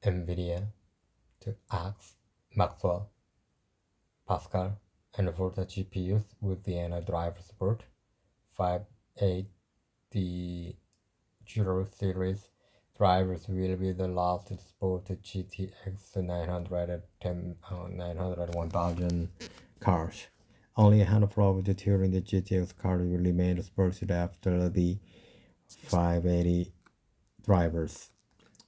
NVIDIA to ask Maxwell, Pascal, and Volta GPUs with the NI driver support. 580 series drivers will be the last to support GTX 910 cars. Only a handful of the Turing GTX cars will remain supported after the 580 drivers.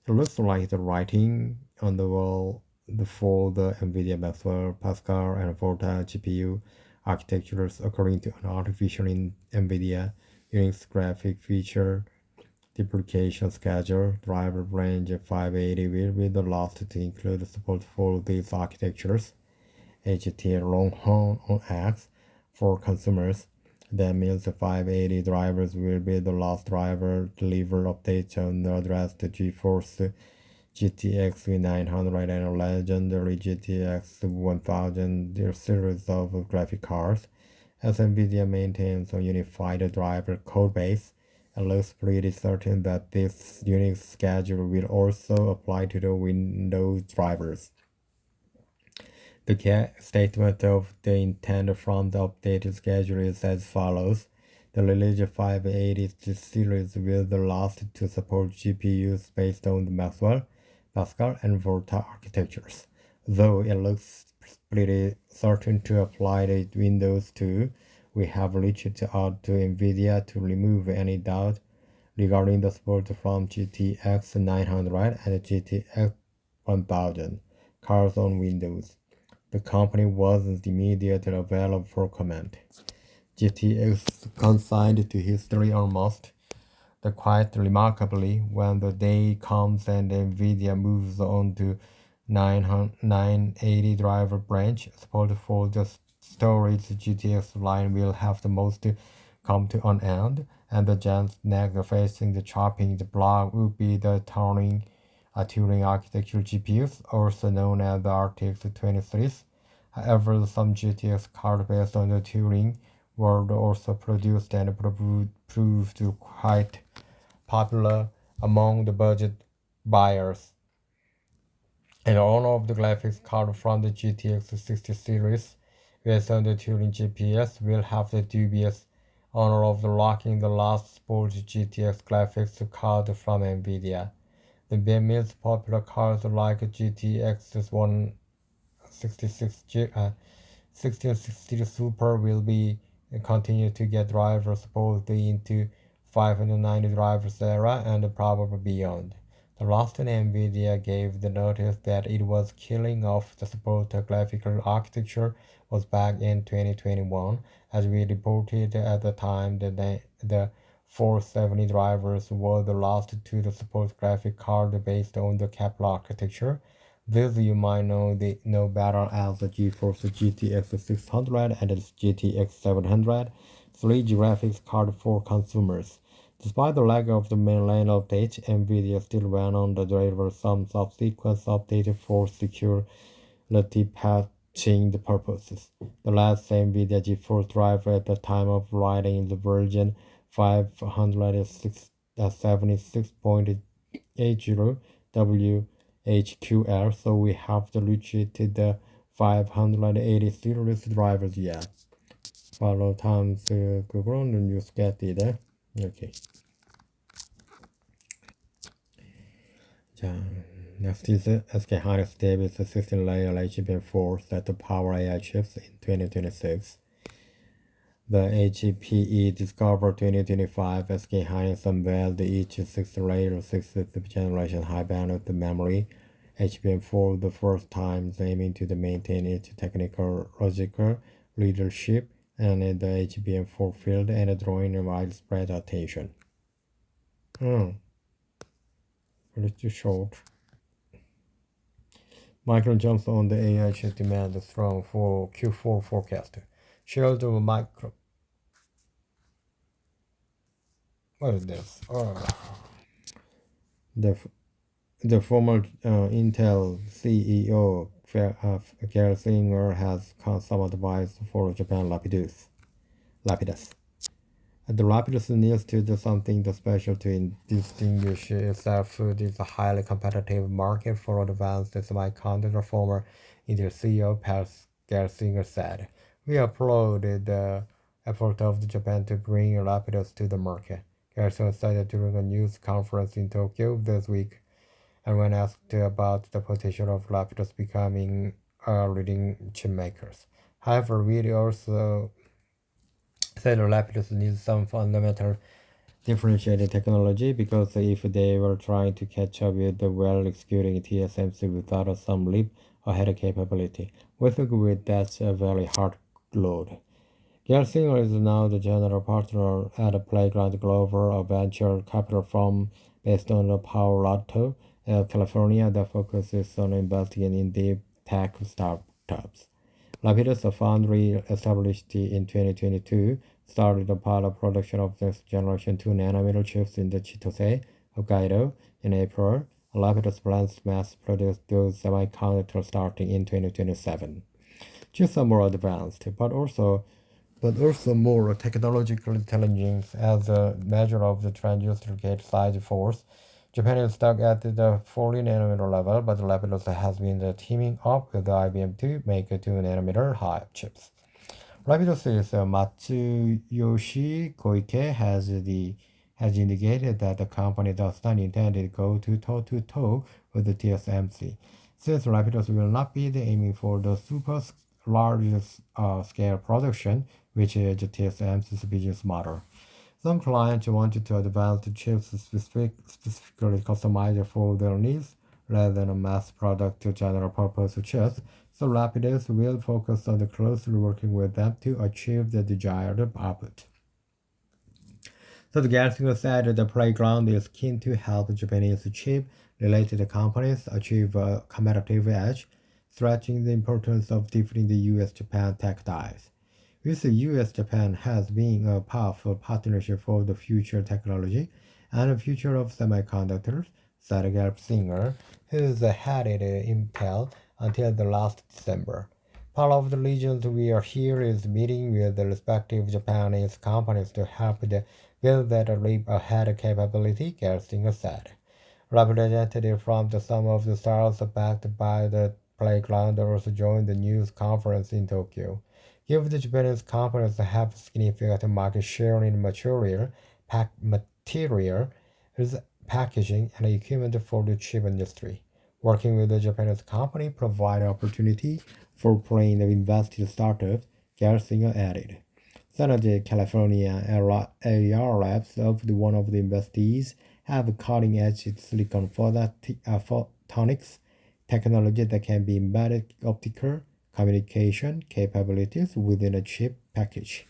It looks like the writing on the wall for the NVIDIA Maxwell, Pascal, and Volta GPU architectures according to an artificial NVIDIA Unix graphic feature deprecation schedule. Driver range 580 will be the last to include support for these architectures. HT Longhorn on X for consumers. That means the 580 drivers will be the last driver deliver updates on the addressed GeForce GTX 900 and legendary GTX 1000 series of graphic cards. As NVIDIA maintains a unified driver codebase, it looks pretty certain that this Unix schedule will also apply to the Windows drivers. The statement of the intent from the updated schedule is as follows. The Lineage 580 series will be the last to support GPUs based on the Maxwell, Pascal, and Volta architectures. Though it looks pretty certain to apply to Windows 2, we have reached out to NVIDIA to remove any doubt regarding the support from GTX 900 and GTX 1000 cars on Windows. The company wasn't immediately available for comment. GTX consigned to history almost. Quite remarkably, when the day comes and NVIDIA moves on to 980 driver branch, support for the storage GTX line will have the most come to an end, and the giant neck facing the chopping block would be the Turing architecture GPUs, also known as the RTX 20series. However, some GTX cards based on the Turing were also produced and proved quite popular among the budget buyers. And all of the graphics cards from the GTX 60 series based on the Turing GPS will have the dubious honor of locking the last sports GTX graphics card from NVIDIA. The most popular cards like GTX 1660 Super will be continue to get driver support into 590 drivers era and probably beyond. The last NVIDIA gave the notice that it was killing off the support graphical architecture was back in 2021, as we reported at the time that the 470 drivers were the last to support graphic card based on the Kepler architecture. This you might know better as the GeForce GTX 600 and the GTX 700, 3G graphics card for consumers. Despite the lack of the mainline update, NVIDIA still ran on the driver some subsequent updates for security patching purposes. The last NVIDIA GeForce driver at the time of writing is the version 576.80 WHQL, so we have to reach the 580 series drivers yet. Follow times 그거는 뉴스 get 이렇게. 자, next is SK Hynix Davis 16-layer HBM4 set to power AI chips in 2026. The HPE Discover 2025 SK Hynix unveiled each 6-layer 6th generation high-bandwidth memory HBM4 the first time, aiming to maintain its technical logical leadership and the HBM4 field and drawing widespread attention. A little too short. Micron jumps on the AI chip demand strong for Q4 forecast. Shared Micron. What is this? The former Intel CEO Gary Singer has some advice for Japan Lapidus. The Rapidus needs to do something special to distinguish itself. Food is a highly competitive market for advanced semiconductor. Former Intel CEO Pascal Singer said, "We applauded the effort of Japan to bring Rapidus to the market." Garrison said during a news conference in Tokyo this week, and when asked about the potential of Rapidus becoming a leading chip makers. However, we also said Rapidus needs some fundamental differentiated technology, because if they were trying to catch up with the well-executing TSMC without some leap ahead capability, we think that's a very hard load. Gelsinger is now the general partner at Playground Global, a venture capital firm based on Palo Alto, California, that focuses on investing in deep tech startups. Rapidus, a foundry established in 2022, started the pilot production of next generation 2 nanometer chips in the Chitose, Hokkaido in April. Rapidus plans to mass produce those semiconductors starting in 2027. Chips are more advanced, but also more technologically challenging as a measure of the transistor gate size force. Japan is stuck at the 40 nanometer level, but Rapidus has been teaming up with IBM to make 2 nanometer high chips. Rapidus is Matsuyoshi Koike has indicated that the company does not intend to go toe-to-toe with the TSMC, since Rapidus will not be aiming for the super large scale production, which is TSMC's business model. Some clients wanted to advance the chips specifically customized for their needs, rather than a mass product to general purpose chips, so Rapidus will focus on closely working with them to achieve the desired output. So the Gelsinger said the Playground is keen to help Japanese chip-related companies achieve a competitive edge, stretching the importance of different U.S.-Japan tech ties. With the U.S.-Japan has been a powerful partnership for the future technology and the future of semiconductors, said Gelsinger, who headed Intel until the last December. Part of the reason we are here is meeting with the respective Japanese companies to help build that leap ahead capability, Gelsinger said. Representatives from some of the stars backed by the Playground also joined the news conference in Tokyo. Given the Japanese companies have significant market share in materials, packaging, and equipment for the chip industry, working with the Japanese company provide opportunity for foreign invested startups, Gelsinger added. San Jose, California, AR Labs, one of the investees, have cutting-edge silicon photonics technology that can be embedded optical communication capabilities within a chip package.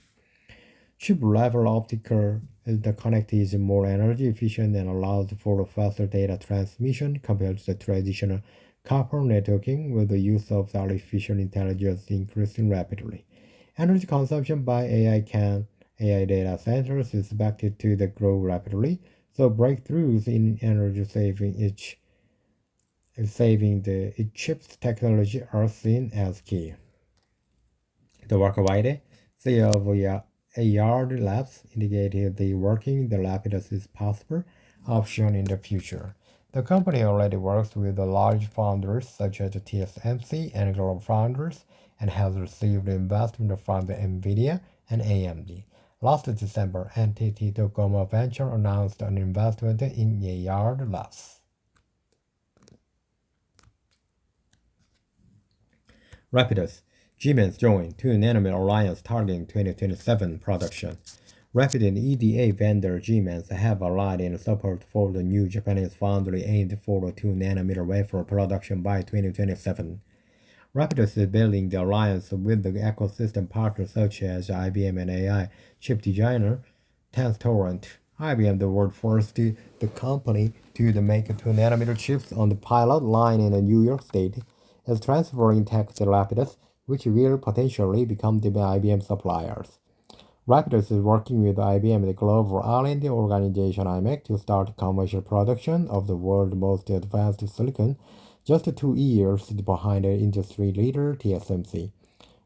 Chip-level optical interconnect is more energy efficient and allows for faster data transmission compared to the traditional copper networking, with the use of artificial intelligence increasing rapidly. Energy consumption by AI data centers is expected to grow rapidly, so breakthroughs in energy saving the chips technology are seen as key. The Workawide, CEO of AR Labs, indicated the working the Rapidus is possible option in the future. The company already works with the large founders such as TSMC and GlobalFoundries, and has received investment from the NVIDIA and AMD. Last December, NTT Docomo Venture announced an investment in AR Labs. Rapidus. Siemens joined 2 nanometer alliance targeting 2027 production. Rapid EDA vendor Siemens have aligned in support for the new Japanese foundry aimed for a 2 nanometer wafer production by 2027. Rapidus is building the alliance with the ecosystem partners such as IBM and AI chip designer Tenstorrent. IBM, the world first the company to make 2 nanometer chips on the pilot line in New York State, is transferring tech to Rapidus, which will potentially become the IBM suppliers. Rapidus is working with IBM and the global R&D organization IMEC to start commercial production of the world's most advanced silicon, just 2 years behind the industry leader TSMC.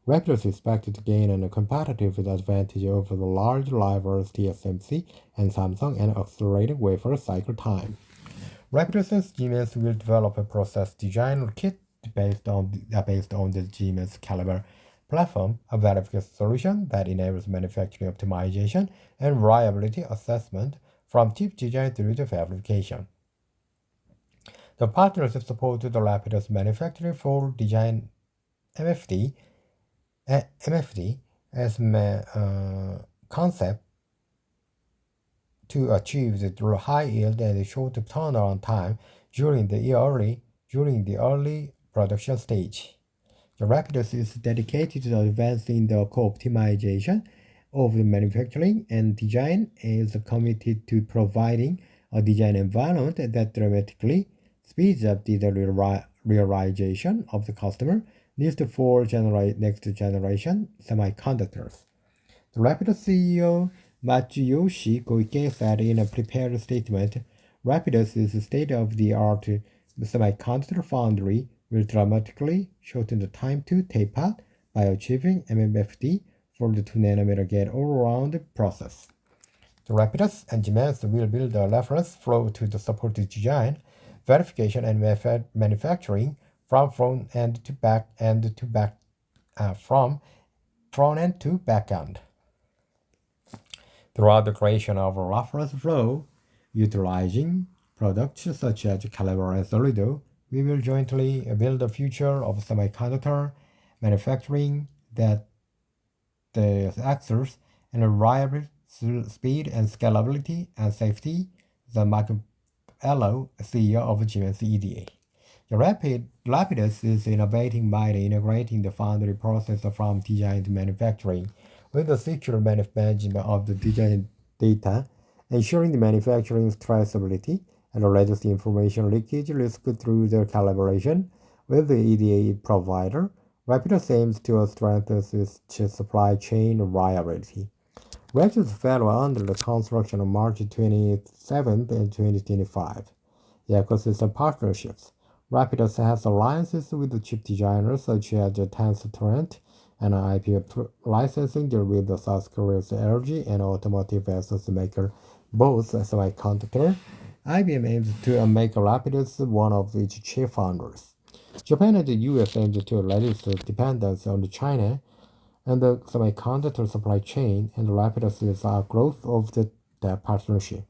Rapidus is expected to gain a competitive advantage over the large rivals TSMC and Samsung and accelerating wafer cycle time. Rapidus and Siemens will develop a process design kit based on the Siemens Caliber platform, a verification solution that enables manufacturing optimization and reliability assessment from chip design through to fabrication. The partners support the Rapidus manufacturing for design MFD as concept to achieve the high yield and short turnaround time during the early production stage. The Rapidus is dedicated to advancing the co-optimization of the manufacturing and design and is committed to providing a design environment that dramatically speeds up the realization of the customer needs for next generation semiconductors. The Rapidus CEO Matsuyoshi Koike said in a prepared statement, Rapidus is a state-of-the-art semiconductor foundry will dramatically shorten the time to tape out by achieving MMFD for the 2nm gate-all-around process. The Rapidus and Siemens will build a reference flow to the support design, verification, and manufacturing from front end to back end from front end to back end. Throughout the creation of a reference flow, utilizing products such as Caliber and Solido, we will jointly build the future of semiconductor manufacturing that excels in reliability, speed, and scalability and safety. The Marcello, CEO of Siemens EDA. The Rapidus is innovating by integrating the foundry process from design to manufacturing with the secure management of the design data, ensuring the manufacturing traceability and reduce information leakage risk through the collaboration with the EDA provider. Rapidus aims to strengthen its supply chain reliability. Rapidus fell under the construction on March 27, 2025. The ecosystem partnerships. Rapidus has alliances with the chip designers such as Tenstorrent and IP licensing deal with the South Korea's LG and automotive assets maker, both semiconductor. IBM aims to make Rapidus one of its chief founders. Japan and the US aims to reduce dependence on China and the semiconductor supply chain, and Rapidus is a growth of that partnership.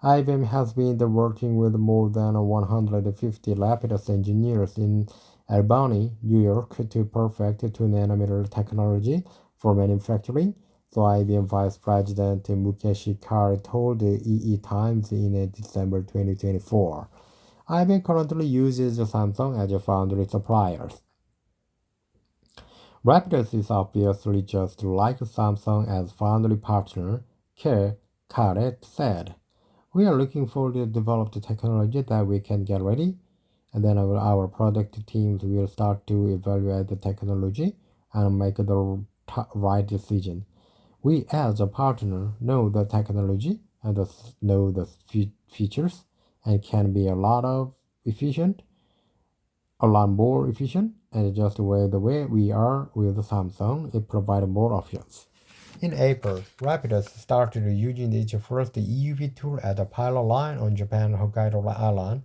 IBM has been working with more than 150 Rapidus engineers in Albany, New York to perfect 2nm technology for manufacturing, so IBM Vice President Mukesh Kar told the EE Times in December 2024. IBM currently uses Samsung as a foundry supplier. Rapidus is obviously just like Samsung as foundry partner, Karet said. We are looking for the developed technology that we can get ready, and then our product teams will start to evaluate the technology and make the right decision. We as a partner know the technology and know the features and can be a lot more efficient, and just the way we are with Samsung, it provides more options. In April, Rapidus started using its first EUV tool at a pilot line on Japan Hokkaido Island.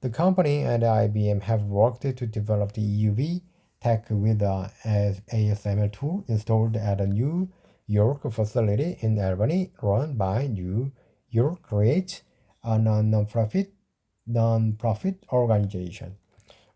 The company and IBM have worked to develop the EUV tech with an ASML tool installed at a New York facility in Albany run by New York Create, a non-profit organization.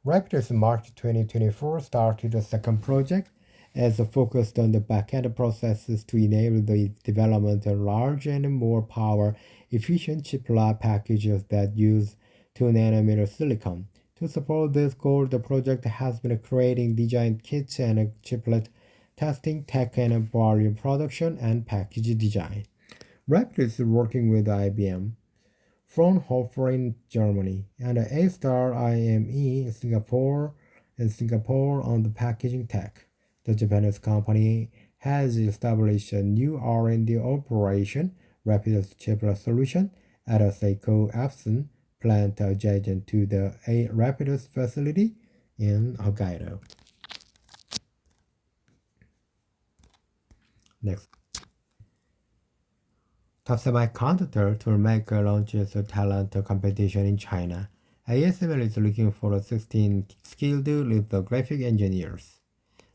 Rapidus in March 2024 started a second project as focused on the back-end processes to enable the development of large and more power-efficient chiplet packages that use 2nm silicon. To support this goal, the project has been creating design kits and chiplet testing, tech and volume production, and package design. Rapidus is working with IBM, Fraunhofer in Germany, and A-Star IME in Singapore on the packaging tech. The Japanese company has established a new R&D operation, Rapidus Chiplet Solution, at a Seiko Epson plant adjacent to the Rapidus facility in Hokkaido. Next. Top Semiconductor to make launches a talent competition in China. ASML is looking for 16 skilled lithographic engineers.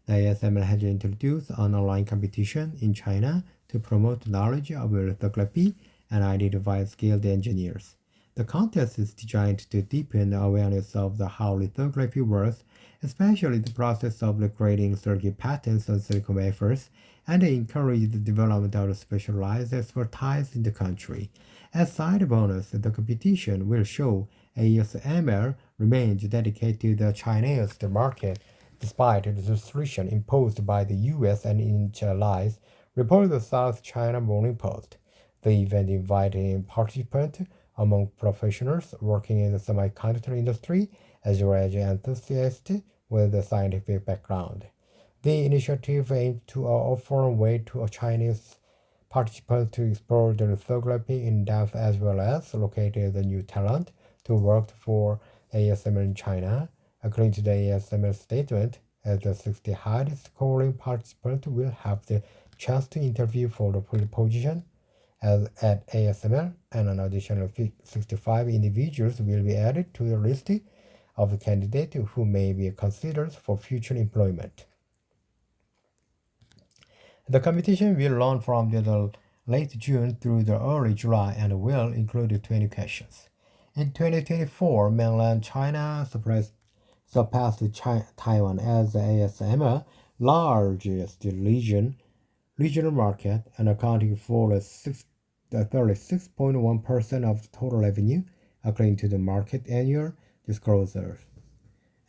The ASML has introduced an online competition in China to promote knowledge of lithography and identify skilled engineers. The contest is designed to deepen awareness of how lithography works, especially the process of creating circuit patterns on silicon wafers, and encourage the development of specialized expertise in the country. As side bonus, the competition will show ASML remains dedicated to the Chinese market despite the restriction imposed by the US and its allies, reported the South China Morning Post. The event invited participants among professionals working in the semiconductor industry as well as enthusiasts with a scientific background. The initiative aims to offer a way to Chinese participants to explore the lithography in depth as well as locate the new talent to work for ASML in China. According to the ASML statement, as the 60 highest scoring participants will have the chance to interview for the position at ASML, and an additional 65 individuals will be added to the list of the candidates who may be considered for future employment. The competition will run from the late June through the early July and will include 20 questions. In 2024, mainland China surpassed Taiwan as the ASML largest regional market and accounting for 36.1% of the total revenue, according to the market annual disclosure.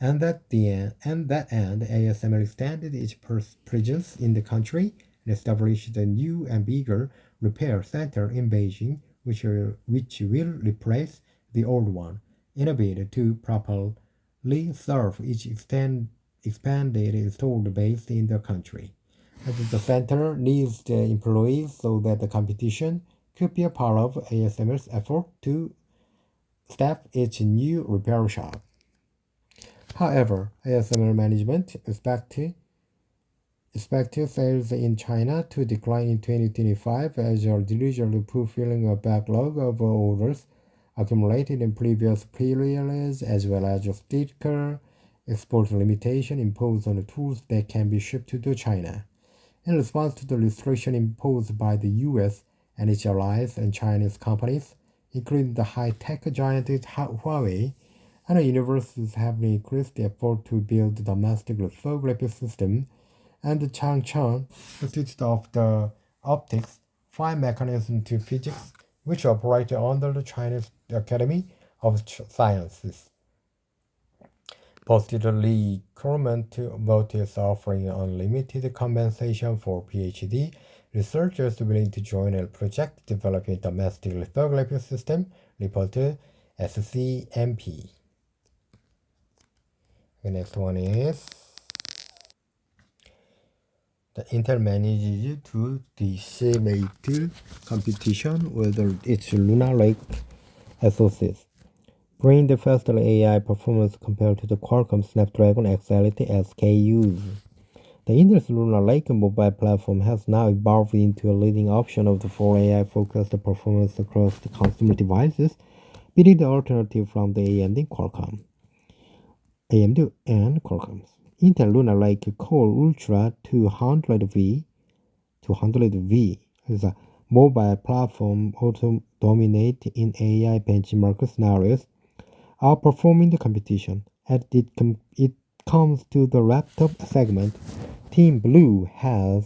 And that end, ASML extended its presence in the country and established a new and bigger repair center in Beijing, which will replace the old one, in a bid to properly serve each expanded installed base in the country. The center needs the employees so that the competition could be a part of ASML's effort to staff its new repair shop. However, ASML management expects sales in China to decline in 2025 as a diligently fulfilling a backlog of orders accumulated in previous periods, as well as a stricter export limitation imposed on the tools that can be shipped to China. In response to the restriction imposed by the US and its allies and Chinese companies, including the high-tech giant Huawei, and universities have increased the effort to build the domestic lithography system, and the Changchun Institute of the Optics, Fine Mechanism to Physics, which operate under the Chinese Academy of Sciences, posted a recruitment notice offering unlimited compensation for PhD researchers willing to join a project developing domestic lithography system, reported SCMP. The next one is the Intel manages to decimate competition with its Lunar Lake SoCs, bringing the faster AI performance compared to the Qualcomm Snapdragon X Elite SKUs. The Intel's Lunar Lake mobile platform has now evolved into a leading option for AI-focused performance across the consumer devices, beating the alternative from the AMD and Qualcomm's. Intel Lunar Lake Core Ultra 200V is a mobile platform auto-dominate in AI benchmark scenarios, outperforming the competition. As it comes to the laptop segment, Team Blue has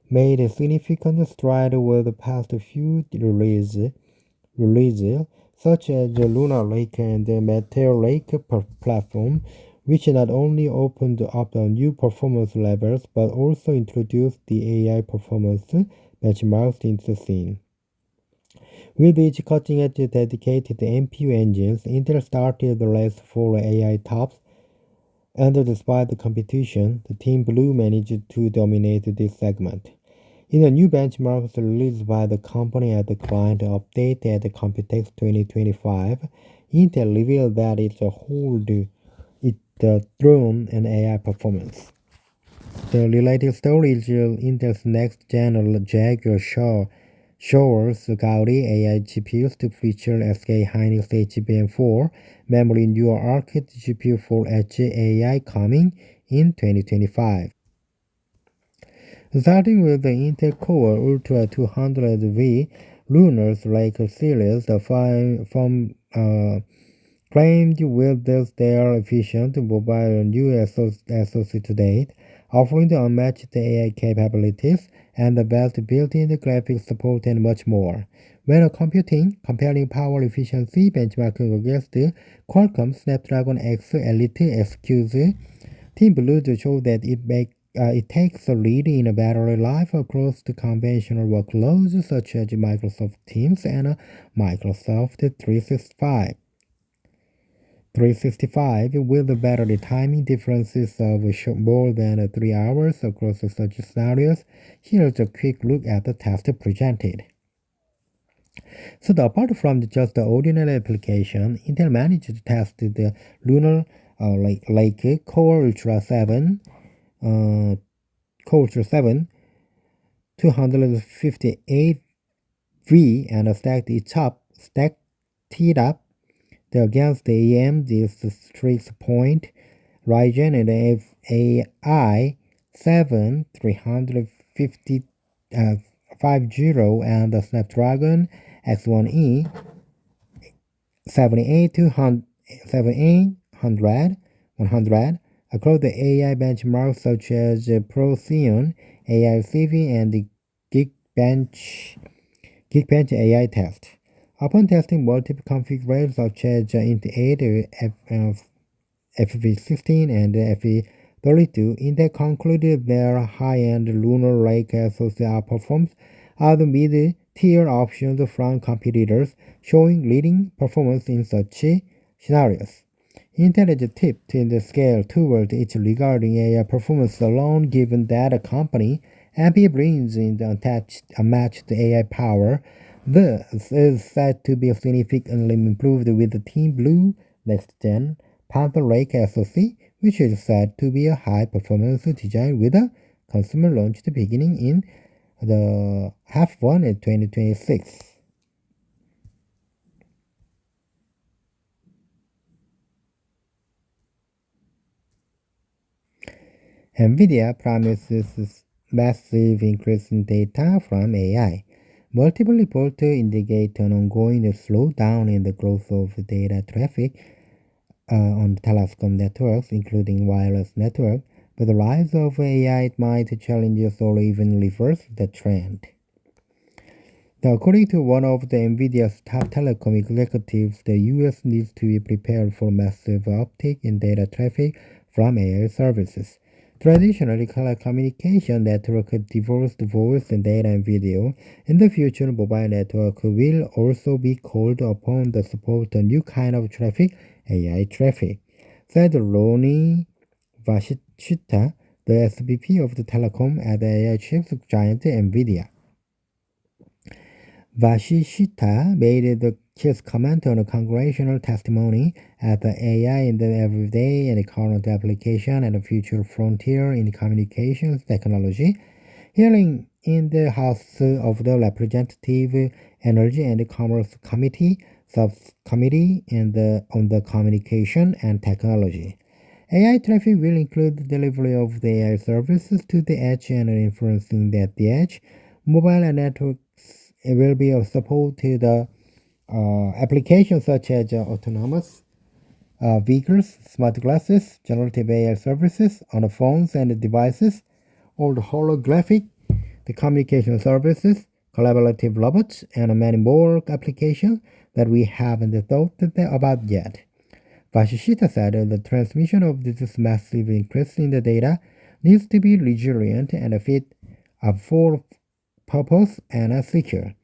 made a significant stride with the past few releases, such as the Lunar Lake and the Meteor Lake platform, which not only opened up new performance levels but also introduced the AI performance benchmarks into the scene. With its cutting-edge dedicated NPU engines, Intel started the race for AI tops, and despite the competition, the Team Blue managed to dominate this segment. In a new benchmark released by the company at the client update at the Computex 2025, Intel revealed that it holds the throne in AI performance. The related storage Intel's next-gen Jaguar Shores Gaudi AI GPUs to feature SK Hynix HBM4 memory neural architecture GPU for Edge AI coming in 2025. Starting with the Intel Core Ultra 200V Lunar Lake series, the claimed with this their efficient mobile new SoC to date, offering the unmatched AI capabilities and the best built-in graphics support and much more. When comparing power efficiency benchmarking against Qualcomm Snapdragon X Elite SQs, Team Blue showed that it takes the lead in a battery life across the conventional workloads such as Microsoft Teams and Microsoft 365 with battery timing differences of more than 3 hours across such scenarios. Here's a quick look at the test presented. So apart from just the ordinary application, Intel managed to test the Lunar Lake Core Ultra 7 258V and stacked it up against the AMD's Strix Point Ryzen and AI 7 350 and the Snapdragon X1E 100 across the AI benchmarks such as Procyon, AI CV, and the Geekbench AI test. Upon testing multiple configurations such as Int8, FV16, and FV32, Intel concluded their high-end Lunar Lake SoC outperforms other mid-tier options from competitors, showing leading performance in such scenarios. Intel is tipped in the scale towards its regarding AI performance alone, given that a company AMD brings in the unmatched AI power. This is said to be significantly improved with the Team Blue next-gen Panther Lake SoC, which is said to be a high-performance design with a consumer launch beginning in the H1 in 2026. NVIDIA promises massive increase in data from AI. Multiple reports indicate an ongoing slowdown in the growth of data traffic on telecom networks, including wireless networks, but the rise of AI might challenge or even reverse the trend. Now, according to one of the NVIDIA's top telecom executives, the US needs to be prepared for massive uptick in data traffic from AI services. Traditionally, communication network divorced voice and data and video. In the future, mobile network will also be called upon to support a new kind of traffic, AI traffic, said Ronnie Vashishita, the SVP of the telecom at the AI chip giant NVIDIA. Vashishita made his comment on a congressional testimony at the AI in the everyday and current application and the future frontier in communications technology hearing in the House of the Representative Energy and Commerce Committee subcommittee on the communication and technology. AI traffic will include the delivery of the AI services to the edge and inferencing at the edge. Mobile networks will be supported applications such as autonomous vehicles, smart glasses, generative AI services on the phones and devices, or the holographic, the communication services, collaborative robots, and many more applications that we haven't thought about yet. Vashishita said the transmission of this massive increase in the data needs to be resilient and fit for purpose and secure.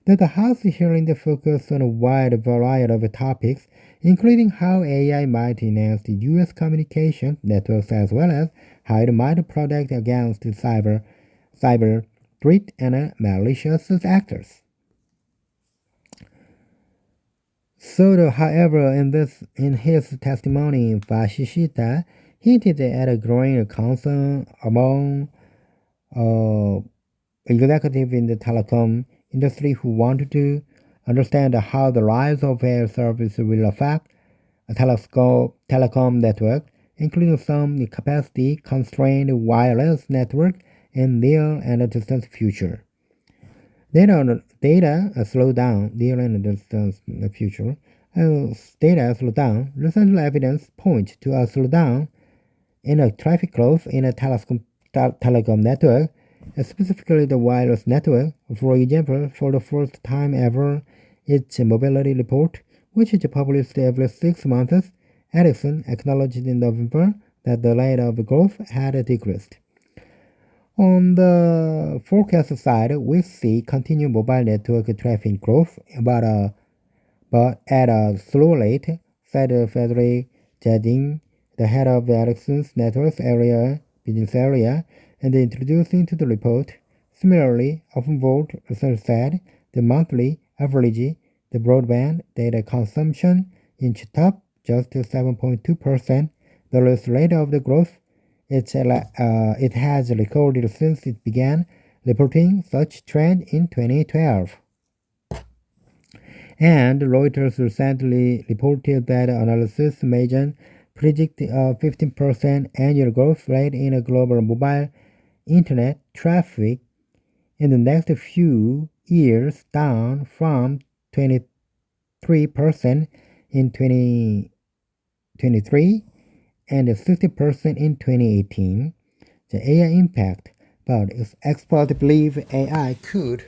That the House hearing the focus on a wide variety of topics, including how AI might enhance the U.S. communication networks as well as how it might protect against cyber threat and malicious actors. So, however, in his testimony, Vashishita hinted at a growing concern among executives in the telecom industry who wanted to understand how the rise of AI service will affect a telecom network, including some capacity-constrained wireless network in near and distant future. Data slow down near and distant future. Data slow down. Recent evidence point to a slowdown in a traffic growth in a telecom network, specifically the wireless network. For example, for the first time ever, its mobility report, which is published every 6 months, Ericsson acknowledged in November that the rate of growth had decreased. On the forecast side, we see continued mobile network traffic growth, but at a slow rate, said Frederick Jardine, the head of Ericsson's networks business area, and introduced into the report. Similarly, Offenvolt said the monthly average the broadband data consumption inched up just 7.2%, the lowest rate of the growth it has recorded since it began reporting such trend in 2012. And Reuters recently reported that analysis major predict a 15% annual growth rate in global mobile internet traffic in the next few years, down from 23% in 2023 and 60% in 2018. The AI impact, but experts believe AI could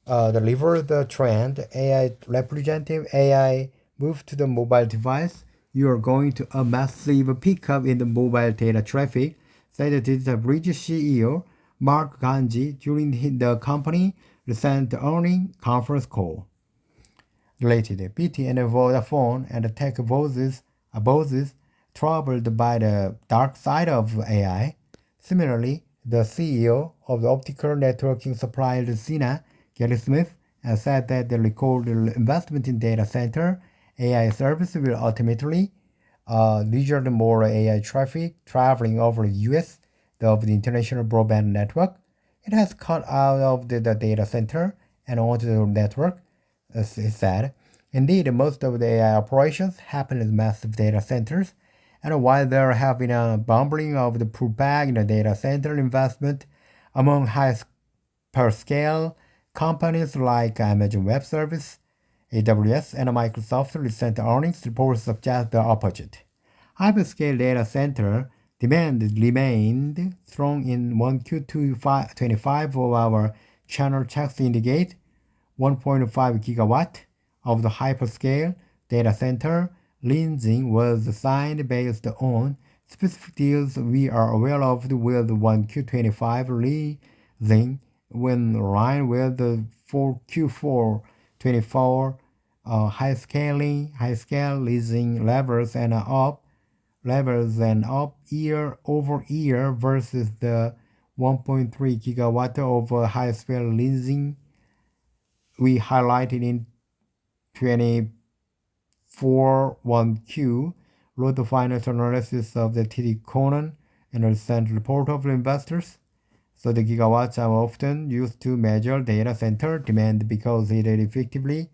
deliver the trend. AI representative AI move to the mobile device. You are going to a massive pickup in the mobile data traffic, said the DigitalBridge CEO Mark Ganji during the company recent earnings conference call. Related, BT and Vodafone and tech bosses troubled by the dark side of AI. Similarly, the CEO of the optical networking supplier Ciena, Gary Smith, said that the record investment in data center AI service will ultimately result in more AI traffic traveling over the US of the international broadband network. It has cut out of the data center and onto the network, as he said. Indeed, most of the AI operations happen in massive data centers, and while there have been a bumbling of the pullback in the data center investment among hyperscale companies like Amazon Web Services, AWS, and Microsoft's recent earnings reports suggest the opposite. Hyperscale data center demand remained strong in 1Q25 of our channel checks indicate 1.5 gigawatt of the hyperscale data center leasing was signed based on specific deals we are aware of with 1Q25 leasing when aligned with the 4Q424 high-scale leasing levels and up year over year versus the 1.3 gigawatt of high-scale leasing we highlighted in 24 1Q, wrote the financial analysis of the TD Cowen and a recent report of investors. So the gigawatts are often used to measure data center demand because it is effectively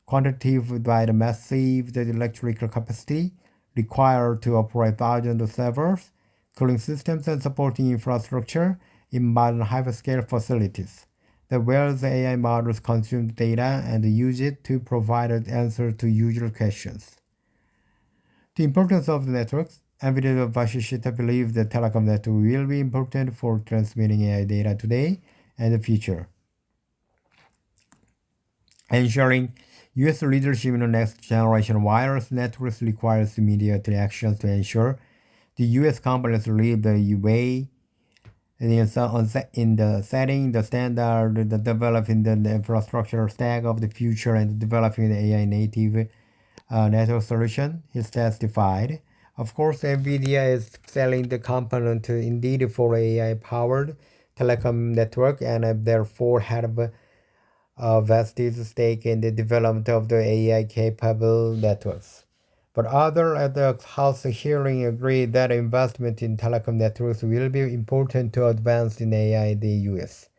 quantitative by the massive electrical capacity required to operate thousands of servers, cooling systems, and supporting infrastructure in modern hyperscale facilities. Where the AI models consume data and use it to provide an answer to user questions. The importance of the networks. NVIDIA Vashisthita believes the telecom network will be important for transmitting AI data today and the future. Ensuring U.S. leadership in the next generation wireless networks requires immediate actions to ensure the U.S. companies lead the way in the setting the standard, the developing the infrastructure stack of the future, and developing the AI native network solution, he testified. Of course, NVIDIA is selling the component indeed for AI-powered telecom network and therefore had a vested stake in the development of the AI-capable networks. But others at the House hearing agreed that investment in telecom networks will be important to advance in AI in the US.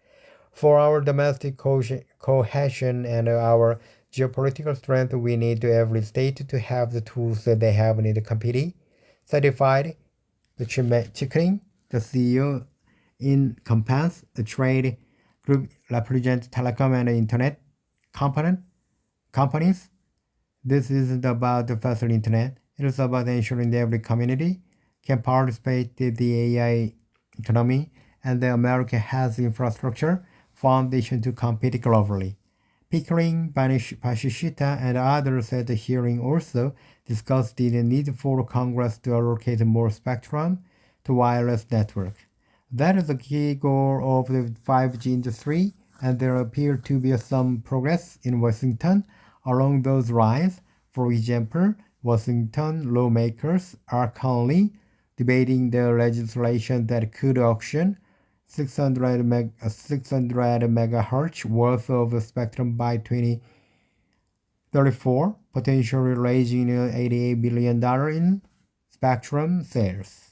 For our domestic cohesion and our geopolitical strength, we need every state to have the tools that they have in the competing. Certified, the Chickening, the CEO in Compass, the trade group represents telecom and internet companies. This isn't about the faster internet. It is about ensuring that every community can participate in the AI economy and that America has the infrastructure foundation to compete globally. Pickering, Bashishita, and others at the hearing also discussed the need for Congress to allocate more spectrum to wireless network. That is the key goal of the 5G industry, and there appear to be some progress in Washington along those lines. For example, Washington lawmakers are currently debating the legislation that could auction 600 megahertz worth of spectrum by 2034, potentially raising $88 billion in spectrum sales.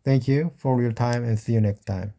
Thank you for your time and see you next time.